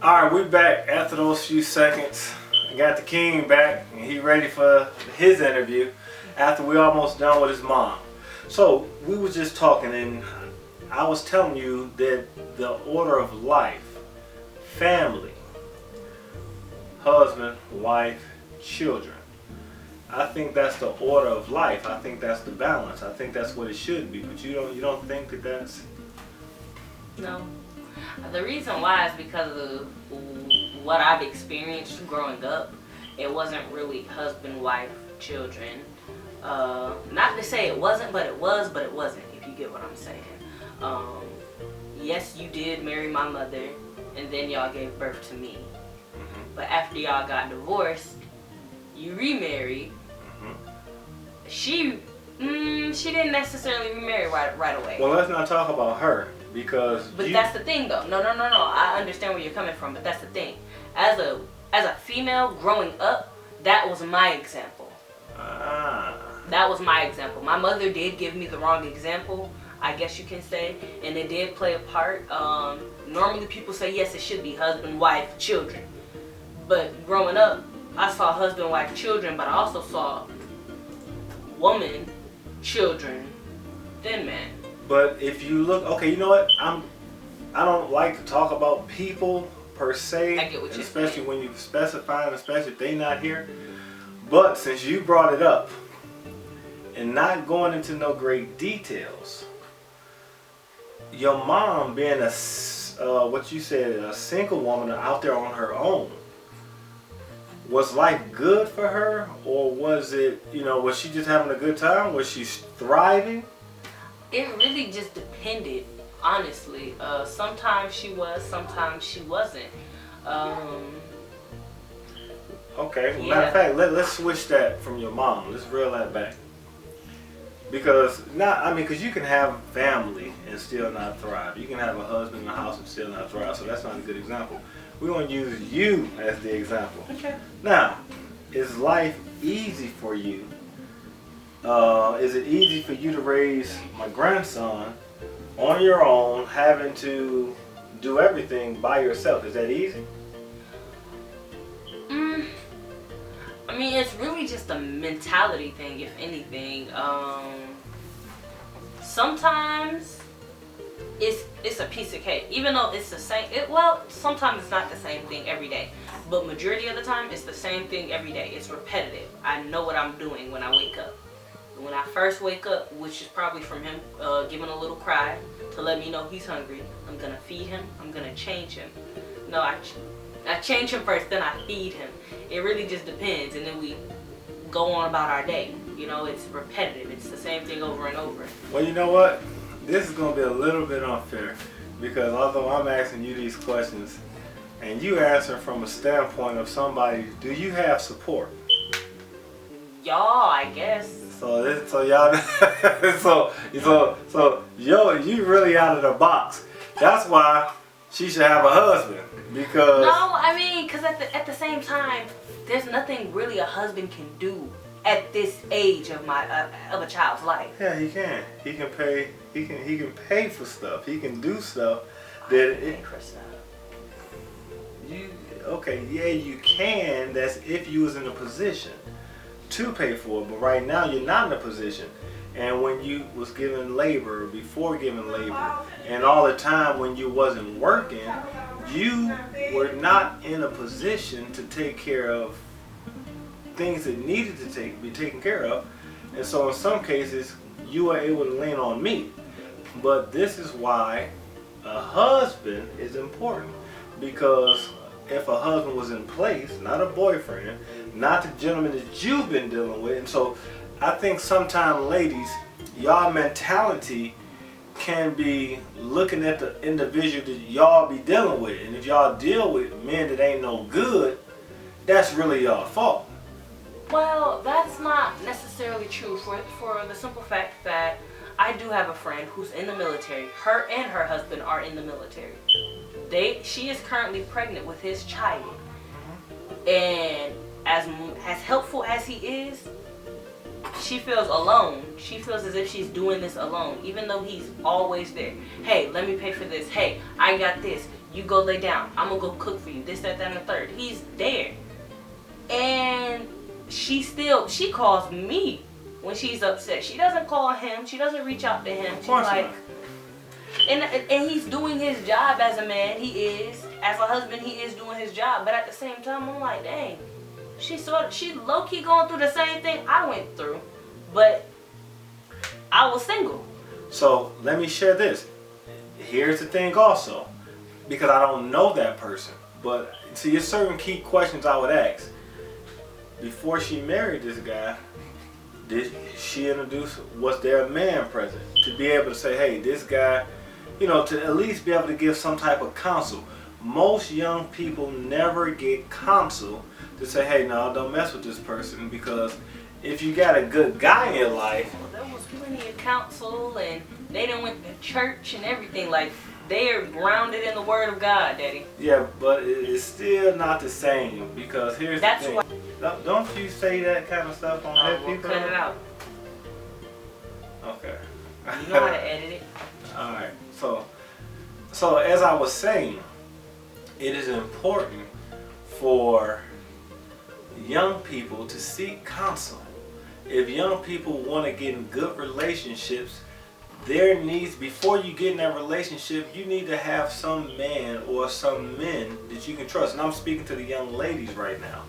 All right, we back after those few seconds. I got the king back, and he ready for his interview after we almost done with his mom. So we was just talking, and I was telling you that the order of life, family, husband, wife, children. I think that's the order of life. I think that's the balance. I think that's what it should be. But you don't think that that's... No. The reason why is because of what I've experienced growing up. It wasn't really husband, wife, children. Not to say it wasn't, but it was, but it wasn't, if you get what I'm saying. Yes, you did marry my mother, and then y'all gave birth to me. But after y'all got divorced, you remarried. She didn't necessarily remarry right away. Well, let's not talk about her, because... But that's the thing, though. No. I understand where you're coming from, but that's the thing. As a female growing up, that was my example. That was my example. My mother did give me the wrong example, I guess you can say, and it did play a part. Normally people say, yes, it should be husband, wife, children. But growing up, I saw husband, wife, children, but I also saw woman, children, then man. But if you look, okay, you know what? I don't like to talk about people per se, I get what you're especially saying. when you specify, and especially if they not here. But since you brought it up, and not going into no great details, your mom being a what you said, a single woman out there on her own, was life good for her, or was it, was she just having a good time? Was she thriving? It really just depended, honestly. Sometimes she was, sometimes she wasn't. Okay, Yeah. matter of fact, let's switch that from your mom. Let's reel that back. Because because you can have family and still not thrive. You can have a husband in the house and still not thrive. So that's not a good example. We're going to use you as the example. Okay. Now, is life easy for you? Is it easy for you to raise my grandson on your own, having to do everything by yourself? Is that easy? I mean, it's really just a mentality thing, if anything. Sometimes it's a piece of cake, even though it's the same. Sometimes it's not the same thing every day, but majority of the time it's the same thing every day. It's repetitive. I know what I'm doing when I wake up. When I first wake up, which is probably from him giving a little cry to let me know he's hungry, I'm gonna feed him. I'm gonna change him. No, I change him first, then I feed him. It really just depends, and then we go on about our day. It's repetitive. It's the same thing over and over. Well, you know what? This is going to be a little bit unfair, because although I'm asking you these questions and you answer from a standpoint of somebody, do you have support? Y'all, I guess. So y'all, so you really out of the box. That's why she should have a husband, because... No, I mean, because at the same time, there's nothing really a husband can do at this age of a child's life. Yeah, he can. He can pay. He can pay for stuff. He can do stuff that Pay for stuff. You can. That's if you was in a position to pay for it. But right now you're not in a position. And when you was giving labor, before giving labor, and all the time when you wasn't working, you were not in a position to take care of things that needed to be taken care of. And so in some cases, you were able to lean on me. But this is why a husband is important. Because if a husband was in place, not a boyfriend, not the gentleman that you've been dealing with. And so I think sometimes, ladies, y'all mentality can be looking at the individual that y'all be dealing with. And if y'all deal with men that ain't no good, that's really y'all fault. Well, that's not necessarily true for the simple fact that I do have a friend who's in the military. Her and her husband are in the military. She is currently pregnant with his child. And as helpful as he is, she feels alone. She feels as if she's doing this alone, even though he's always there. Hey, let me pay for this. Hey, I got this. You go lay down. I'm gonna go cook for you. This, that, and the third. He's there. And she calls me when she's upset. She doesn't call him. She doesn't reach out to him. She's like, and he's doing his job as a man. He is. As a husband, he is doing his job. But at the same time, I'm like, dang. She low-key going through the same thing I went through. But I was single. So let me share this. Here's the thing also. Because I don't know that person. But see, there's certain key questions I would ask. Before she married this guy, did she introduce, was there a man present? To be able to say, hey, this guy, you know, to at least be able to give some type of counsel. Most young people never get counsel to say, hey, no, don't mess with this person, because if you got a good guy in your life. Well, there was plenty of counsel, and they done went to church and everything. Like, they are grounded in the Word of God, Daddy. Yeah, but it's still not the same, because here's the thing. Don't you say that kind of stuff on other people? Cut it out. Okay. You know how to edit it. Alright, so as I was saying, it is important for young people to seek counsel. If young people want to get in good relationships, there needs, before you get in that relationship, you need to have some man or some men that you can trust. And I'm speaking to the young ladies right now.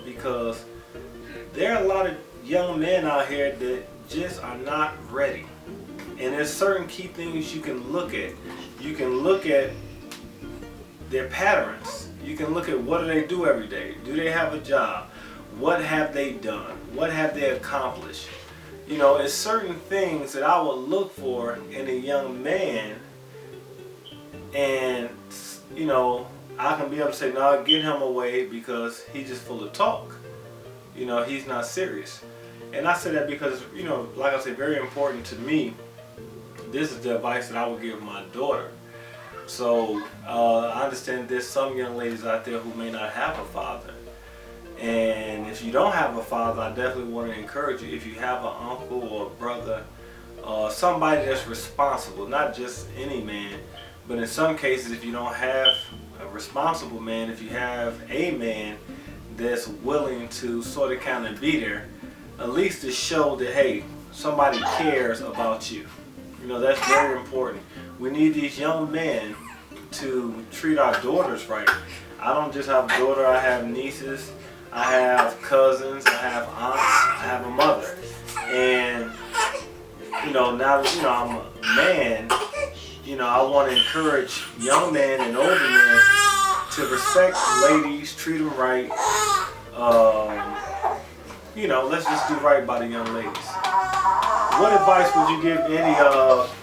Because there are a lot of young men out here that just are not ready. And there's certain key things you can look at. You can look at their patterns. You can look at what do they do every day. Do they have a job? What have they done? What have they accomplished? You know, it's certain things that I would look for in a young man, and you know, I can be able to say, no, get him away because he's just full of talk. You know, he's not serious. And I say that because, you know, like I said, very important to me. This is the advice that I would give my daughter. So I understand there's some young ladies out there who may not have a father. And if you don't have a father, I definitely want to encourage you. If you have an uncle or a brother, somebody that's responsible, not just any man, but in some cases, if you don't have a responsible man, if you have a man that's willing to sort of kind of be there, at least to show that, hey, somebody cares about you. You know, that's very important. We need these young men to treat our daughters right. I don't just have a daughter, I have nieces, I have cousins, I have aunts, I have a mother. And, you know, now that, you know, I'm a man, you know, I want to encourage young men and older men to respect ladies, treat them right. You know, let's just do right by the young ladies. What advice would you give any young ladies?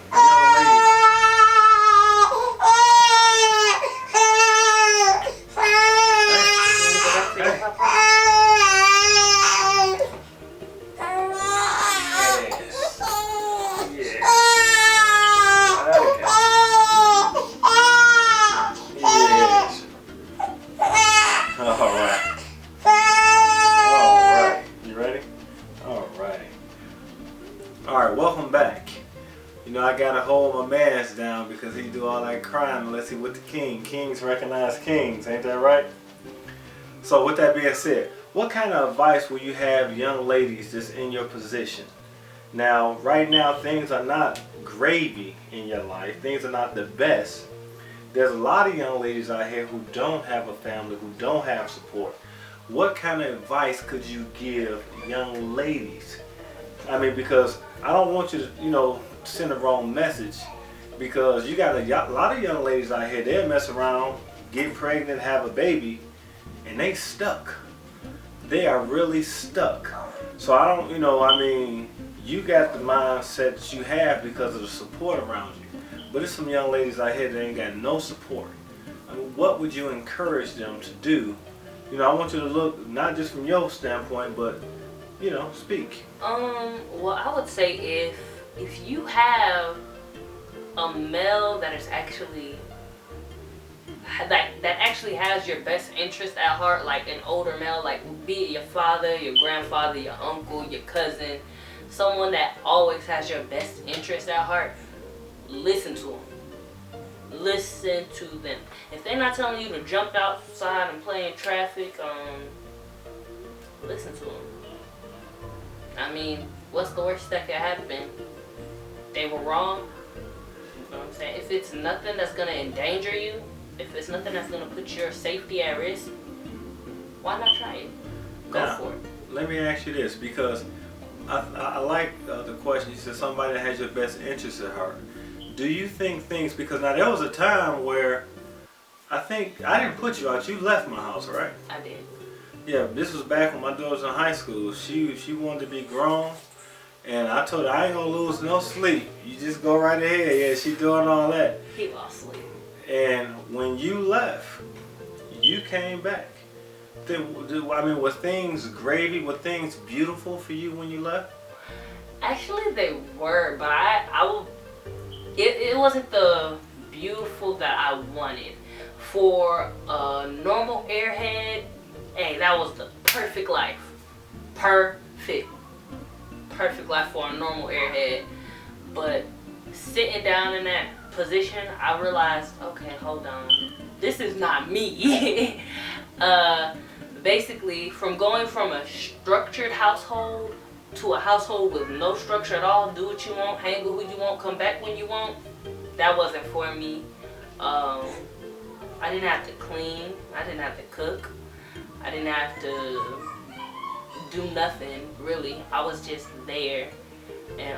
Welcome back. You know, I gotta hold my man's down because he do all that crying unless he with the king. Kings recognize kings, ain't that right? So with that being said, what kind of advice will you have young ladies that's in your position? Now, right now, things are not gravy in your life. Things are not the best. There's a lot of young ladies out here who don't have a family, who don't have support. What kind of advice could you give young ladies? I mean, because I don't want you to, you know, send the wrong message, because you got a lot of young ladies out here, they'll mess around, get pregnant, have a baby, and they stuck. They are really stuck. So I don't, you know, I mean, you got the mindset that you have because of the support around you. But there's some young ladies out here that ain't got no support. I mean, what would you encourage them to do? You know, I want you to look not just from your standpoint, but, you know, speak. Well, I would say if you have a male that is actually that actually has your best interest at heart, like an older male, like be it your father, your grandfather, your uncle, your cousin, someone that always has your best interest at heart, listen to him. listen to them. If they're not telling you to jump outside and play in traffic, listen to them. I mean, what's the worst that could happen? They were wrong. You know what I'm saying? If it's nothing that's gonna endanger you, if it's nothing that's gonna put your safety at risk, why not try it? Go Now, for it. let me ask you this, because I like the question. You said somebody that has your best interest at heart. Do you think things, because now there was a time where I think I didn't put you out, you left my house, right? I did. Yeah, this was back when my daughter was in high school. She wanted to be grown, and I told her I ain't gonna lose no sleep. You just go right ahead. Yeah, she doing all that. He lost sleep. And when you left, you came back. I mean, were things gravy? Were things beautiful for you when you left? Actually, they were, but it wasn't the beautiful that I wanted. For a normal airhead, hey, that was the perfect life. Perfect life for a normal airhead. But sitting down in that position, I realized, okay, hold on, this is not me. Basically, from going from a structured household to a household with no structure at all, do what you want, hang with who you want, come back when you want, that wasn't for me. I didn't have to clean, I didn't have to cook, I didn't have to do nothing really. I was just there, and